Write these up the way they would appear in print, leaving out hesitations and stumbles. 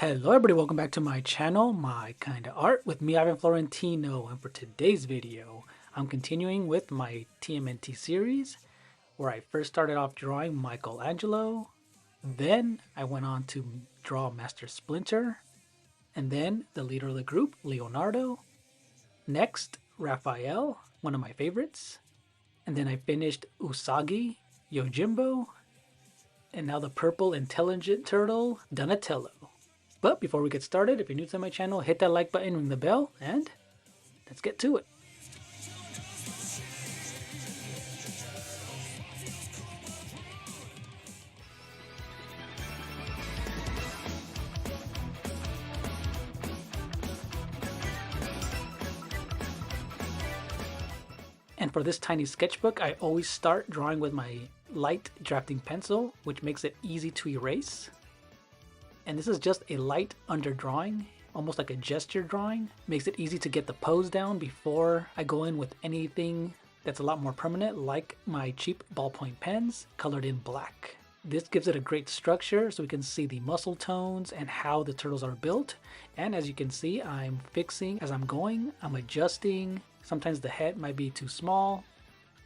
Hello everybody, welcome back to my channel, My Kinda Art, with me, Ivan Florentino, and for today's video, I'm continuing with my TMNT series, where I first started off drawing Michelangelo, then I went on to draw Master Splinter, and then the leader of the group, Leonardo, next, Raphael, one of my favorites, and then I finished Usagi, Yojimbo, and now the purple intelligent turtle, Donatello. But before we get started, if you're new to my channel, hit that like button, ring the bell, and let's get to it. And for this tiny sketchbook, I always start drawing with my light drafting pencil, which makes it easy to erase. And this is just a light underdrawing, almost like a gesture drawing. Makes it easy to get the pose down before I go in with anything that's a lot more permanent, like my cheap ballpoint pens colored in black. This gives it a great structure so we can see the muscle tones and how the turtles are built. And as you can see, I'm fixing as I'm going, I'm adjusting. Sometimes the head might be too small.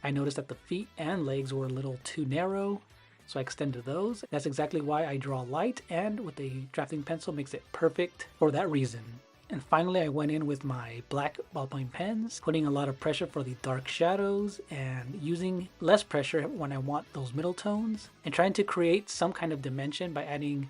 I noticed that the feet and legs were a little too narrow, so I extended those. That's exactly why I draw light, and with a drafting pencil makes it perfect for that reason. And finally, I went in with my black ballpoint pens, putting a lot of pressure for the dark shadows and using less pressure when I want those middle tones, and trying to create some kind of dimension by adding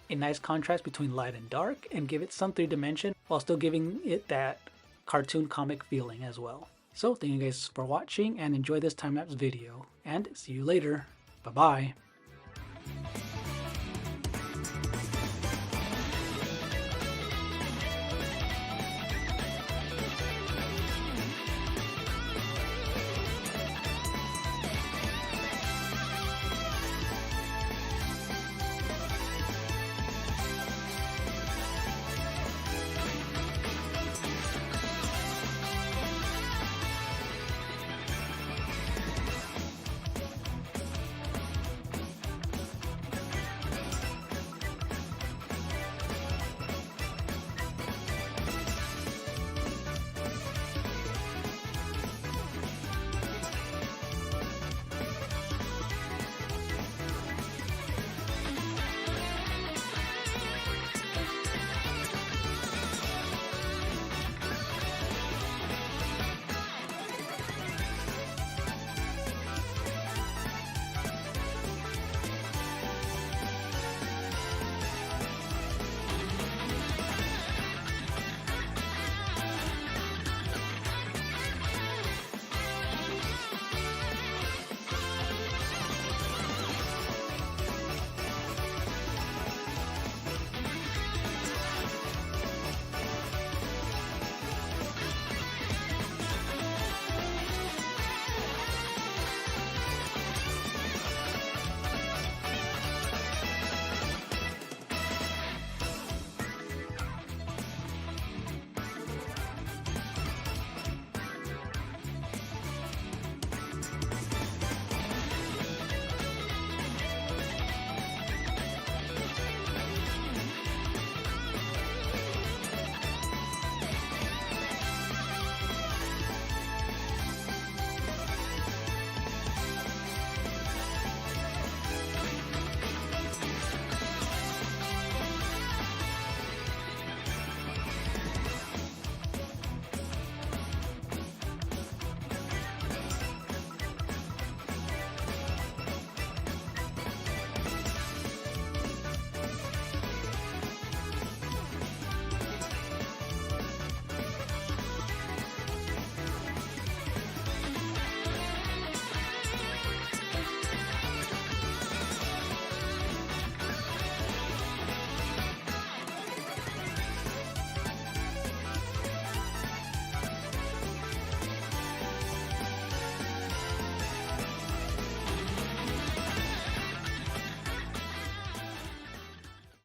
a nice contrast between light and dark and give it some 3-dimension while still giving it that cartoon comic feeling as well. So thank you guys for watching and enjoy this time-lapse video, and see you later. Bye-bye.